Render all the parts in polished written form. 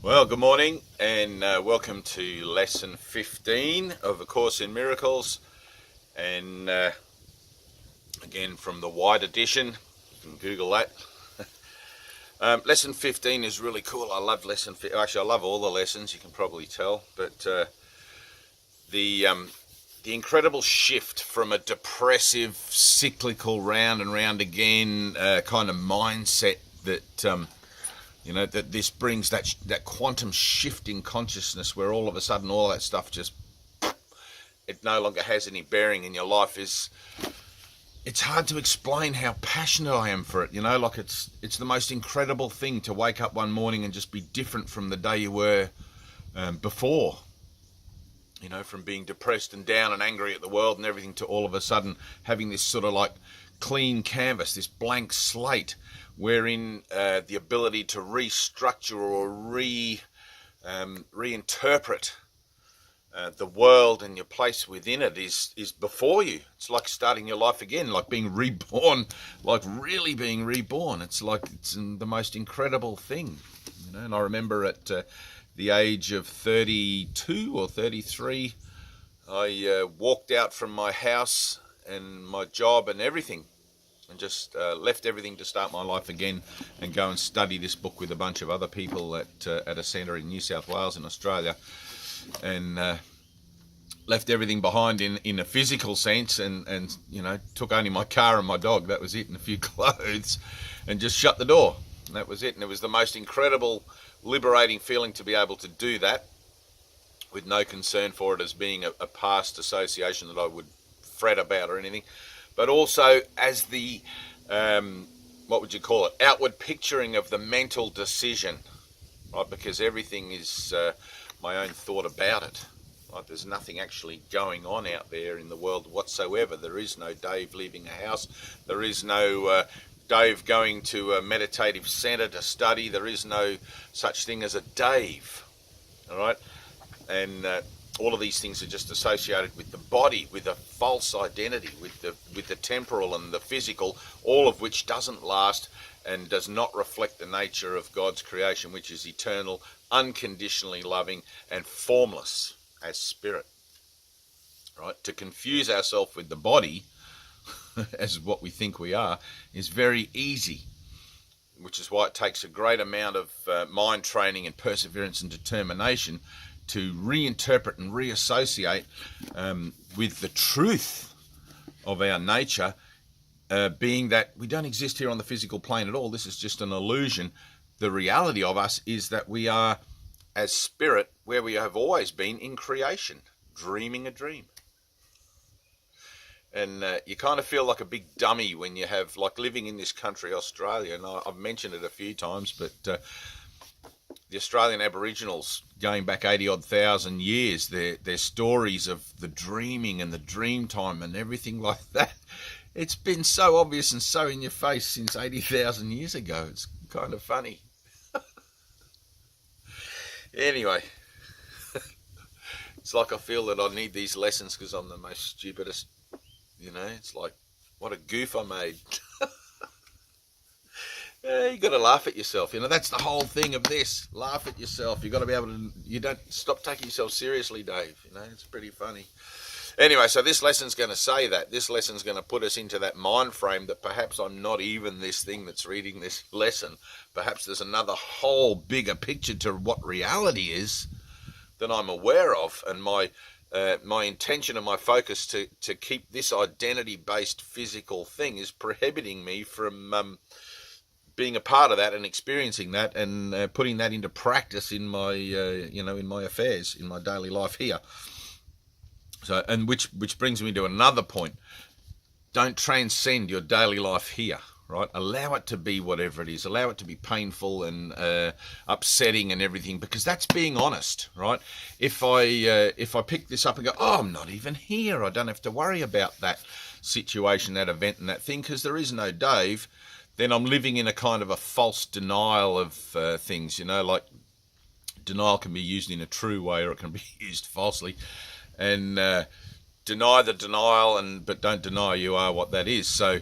Well, good morning and welcome to lesson 15 of A Course in Miracles. And again, from the White Edition, you can Google that. Lesson 15 is really cool. I love Actually, I love all the lessons, you can probably tell. But the incredible shift from a depressive, cyclical, round and round again kind of mindset that this brings that quantum shift in consciousness where all of a sudden all that stuff just, it no longer has any bearing in your life. It's hard to explain how passionate I am for it. Like it's the most incredible thing to wake up one morning and just be different from the day you were before. From being depressed and down and angry at the world and everything to all of a sudden having this sort of like clean canvas, this blank slate, wherein the ability to restructure or reinterpret the world and your place within it is before you. It's like starting your life again, like being reborn, like really being reborn. It's like it's the most incredible thing, And I remember at the age of 32 or 33, I walked out from my house and my job and everything, and just left everything to start my life again and go and study this book with a bunch of other people at a centre in New South Wales in Australia, and left everything behind in a physical sense, and took only my car and my dog, that was it, and a few clothes, and just shut the door. And that was it. And it was the most incredible, liberating feeling to be able to do that with no concern for it as being a past association that I would fret about or anything, but also as the, what would you call it, outward picturing of the mental decision, right? Because everything is my own thought about it. Right? There's nothing actually going on out there in the world whatsoever. There is no Dave leaving a house. There is no Dave going to a meditative centre to study. There is no such thing as a Dave, all right? And all of these things are just associated with the body, with a false identity, with the temporal and the physical, all of which doesn't last and does not reflect the nature of God's creation, which is eternal, unconditionally loving, and formless as spirit. Right? To confuse ourselves with the body as what we think we are is very easy, which is why it takes a great amount of mind training and perseverance and determination to reinterpret and reassociate with the truth of our nature, being that we don't exist here on the physical plane at all. This is just an illusion. The reality of us is that we are, as spirit, where we have always been in creation, dreaming a dream. And you kind of feel like a big dummy when you have, like, living in this country, Australia, and I've mentioned it a few times, but the Australian Aboriginals, going back 80-odd thousand years, their stories of the dreaming and the dream time and everything like that, it's been so obvious and so in your face since 80,000 years ago. It's kind of funny. Anyway, it's like I feel that I need these lessons because I'm the most stupidest. It's like, what a goof I made. You got to laugh at yourself. That's the whole thing of this. Laugh at yourself. You got to be able to. You don't stop taking yourself seriously, Dave. It's pretty funny. Anyway, so this lesson's going to say that. This lesson's going to put us into that mind frame that perhaps I'm not even this thing that's reading this lesson. Perhaps there's another whole bigger picture to what reality is that I'm aware of, and my intention and my focus to keep this identity-based physical thing is prohibiting me from being a part of that and experiencing that and putting that into practice in my in my affairs, in my daily life here. So, and which brings me to another point. Don't transcend your daily life here. Right? Allow it to be whatever it is. Allow it to be painful and upsetting and everything, because that's being honest, right? If I pick this up and go, oh, I'm not even here, I don't have to worry about that situation, that event and that thing, because there is no Dave, then I'm living in a kind of a false denial of things, like denial can be used in a true way or it can be used falsely. And deny the denial, but don't deny you are what that is. So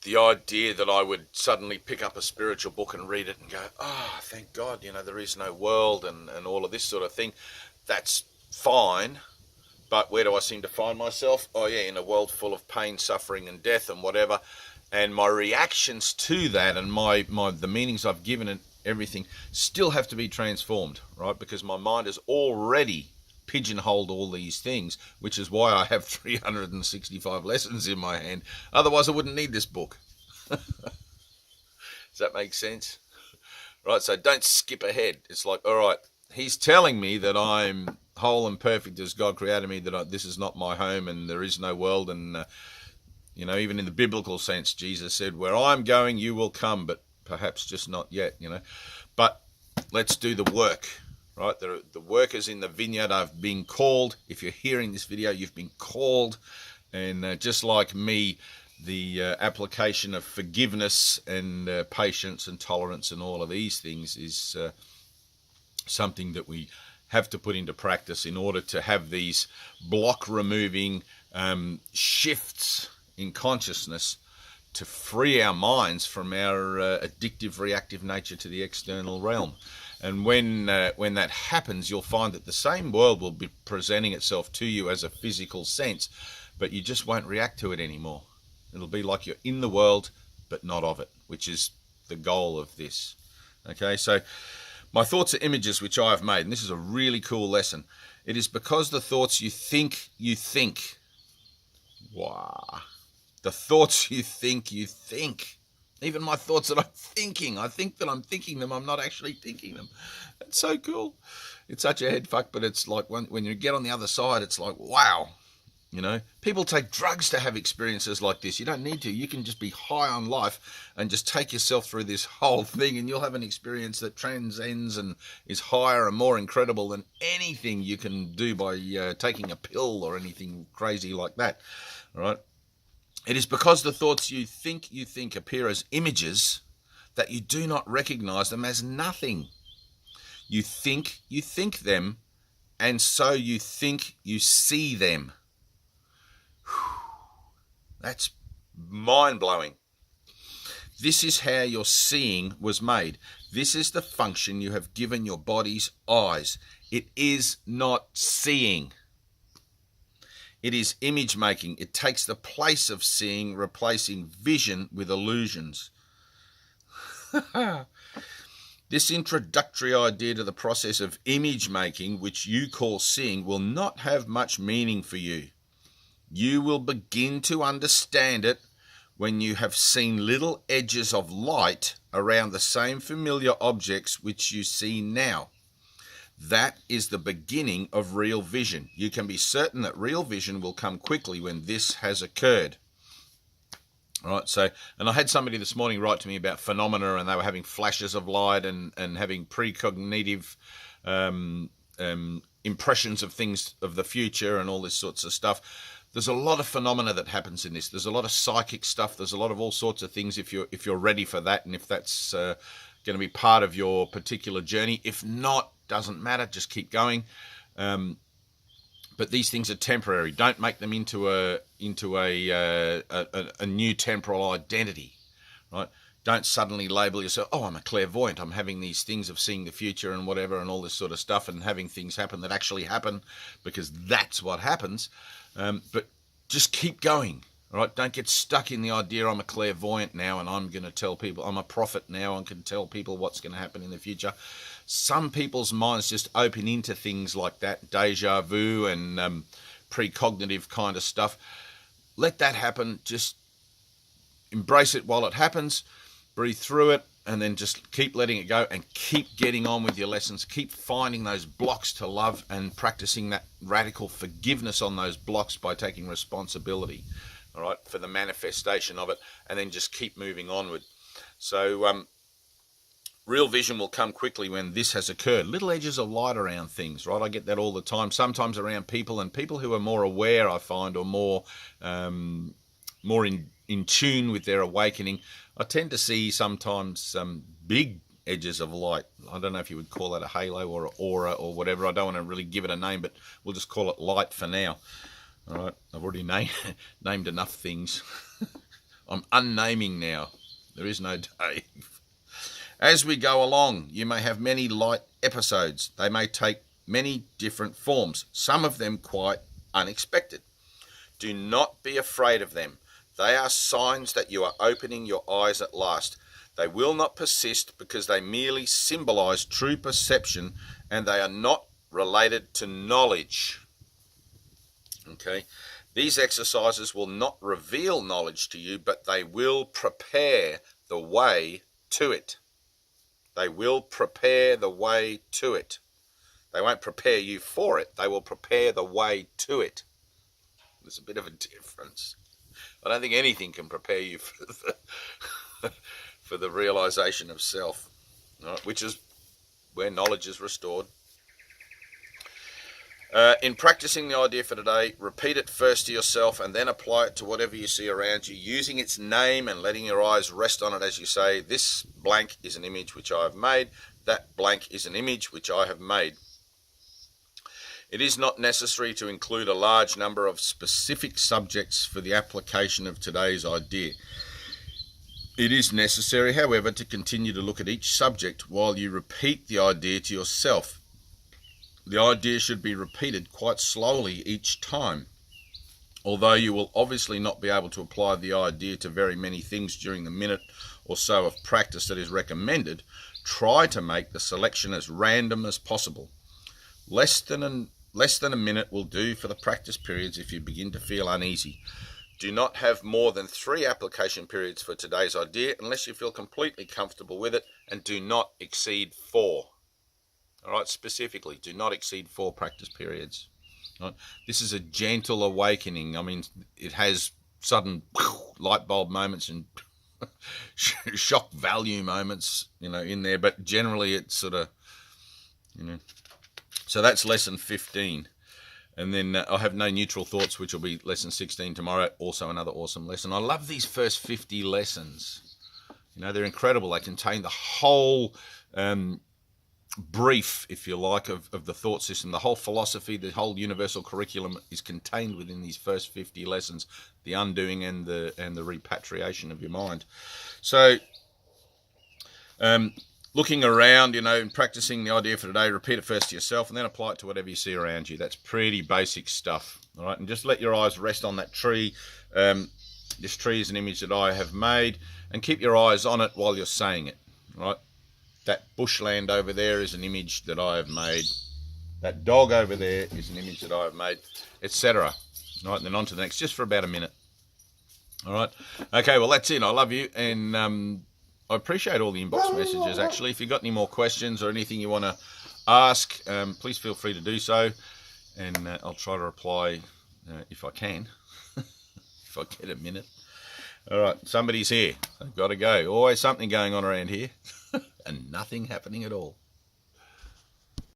the idea that I would suddenly pick up a spiritual book and read it and go, oh, thank God, there is no world and all of this sort of thing, that's fine. But where do I seem to find myself? Oh yeah, in a world full of pain, suffering and death and whatever. And my reactions to that and the meanings I've given it, everything, still have to be transformed, right? Because my mind has already pigeonholed all these things, which is why I have 365 lessons in my hand. Otherwise I wouldn't need this book. Does that make sense? Right, so don't skip ahead. It's like, all right, he's telling me that I'm whole and perfect as God created me, that this is not my home and there is no world. And, even in the biblical sense, Jesus said, where I'm going, you will come, but perhaps just not yet, But let's do the work, right? The workers in the vineyard have been called. If you're hearing this video, you've been called. And just like me, the application of forgiveness and patience and tolerance and all of these things is something that we have to put into practice in order to have these block removing shifts in consciousness to free our minds from our addictive reactive nature to the external realm. And when that happens, you'll find that the same world will be presenting itself to you as a physical sense, but you just won't react to it anymore. It'll be like you're in the world but not of it, which is the goal of this. Okay, so my thoughts are images which I have made, and this is a really cool lesson. It is because the thoughts you think. Wow. The thoughts you think. Even my thoughts that I'm thinking. I think that I'm thinking them. I'm not actually thinking them. It's so cool. It's such a head fuck, but it's like when you get on the other side, it's like, wow. People take drugs to have experiences like this. You don't need to. You can just be high on life and just take yourself through this whole thing, and you'll have an experience that transcends and is higher and more incredible than anything you can do by taking a pill or anything crazy like that. All right? It is because the thoughts you think appear as images that you do not recognize them as nothing. You think them, and so you think you see them. That's mind-blowing. This is how your seeing was made. This is the function you have given your body's eyes. It is not seeing. It is image making. It takes the place of seeing, replacing vision with illusions. This introductory idea to the process of image making, which you call seeing, will not have much meaning for you. You will begin to understand it when you have seen little edges of light around the same familiar objects which you see now. That is the beginning of real vision. You can be certain that real vision will come quickly when this has occurred. All right, so, and I had somebody this morning write to me about phenomena, and they were having flashes of light and having precognitive impressions of things of the future and all this sorts of stuff. There's a lot of phenomena that happens in this. There's a lot of psychic stuff. There's a lot of all sorts of things if you're ready for that, and if that's going to be part of your particular journey. If not, doesn't matter. Just keep going. But these things are temporary. Don't make them into a new temporal identity, right? Don't suddenly label yourself, oh, I'm a clairvoyant. I'm having these things of seeing the future and whatever and all this sort of stuff, and having things happen that actually happen, because that's what happens. But just keep going, all right? Don't get stuck in the idea, I'm a clairvoyant now and I'm going to tell people, I'm a prophet now and can tell people what's going to happen in the future. Some people's minds just open into things like that, deja vu and precognitive kind of stuff. Let that happen. Just embrace it while it happens, breathe through it, and then just keep letting it go and keep getting on with your lessons. Keep finding those blocks to love and practicing that radical forgiveness on those blocks by taking responsibility, all right, for the manifestation of it, and then just keep moving onward. So real vision will come quickly when this has occurred. Little edges of light around things, right? I get that all the time, sometimes around people, and people who are more aware, I find, or more in tune with their awakening, I tend to see sometimes big edges of light. I don't know if you would call that a halo or an aura or whatever. I don't want to really give it a name, but we'll just call it light for now. All right, I've already named enough things. I'm unnaming now. There is no Dave. As we go along, you may have many light episodes. They may take many different forms, some of them quite unexpected. Do not be afraid of them. They are signs that you are opening your eyes at last. They will not persist because they merely symbolize true perception and they are not related to knowledge. Okay, these exercises will not reveal knowledge to you, but they will prepare the way to it. They will prepare the way to it. They won't prepare you for it. They will prepare the way to it. There's a bit of a difference. I don't think anything can prepare you for the realization of self, right? Which is where knowledge is restored. In practicing the idea for today, repeat it first to yourself and then apply it to whatever you see around you, using its name and letting your eyes rest on it as you say, this blank is an image which I have made, that blank is an image which I have made. It is not necessary to include a large number of specific subjects for the application of today's idea. It is necessary, however, to continue to look at each subject while you repeat the idea to yourself. The idea should be repeated quite slowly each time. Although you will obviously not be able to apply the idea to very many things during the minute or so of practice that is recommended, try to make the selection as random as possible. Less than a minute will do for the practice periods if you begin to feel uneasy. Do not have more than 3 application periods for today's idea unless you feel completely comfortable with it, and do not exceed 4. All right, specifically, do not exceed 4 practice periods. Right? This is a gentle awakening. I mean, it has sudden light bulb moments and shock value moments, in there, but generally it's sort of, So that's lesson 15. And then I'll have no neutral thoughts, which will be lesson 16 tomorrow. Also another awesome lesson. I love these first 50 lessons. They're incredible. They contain the whole brief, if you like, of the thought system. The whole philosophy, the whole universal curriculum is contained within these first 50 lessons, the undoing and the repatriation of your mind. So looking around, and practicing the idea for today, repeat it first to yourself and then apply it to whatever you see around you. That's pretty basic stuff. All right, and just let your eyes rest on that tree. This tree is an image that I have made, and keep your eyes on it while you're saying it. All right. That bushland over there is an image that I have made. That dog over there is an image that I have made, etc. All right, and then on to the next, just for about a minute. All right. Okay, well, that's it. I love you, and I appreciate all the inbox messages, actually. If you've got any more questions or anything you want to ask, please feel free to do so, and I'll try to reply if I can, if I get a minute. All right, somebody's here. I've got to go. Always something going on around here. And nothing happening at all.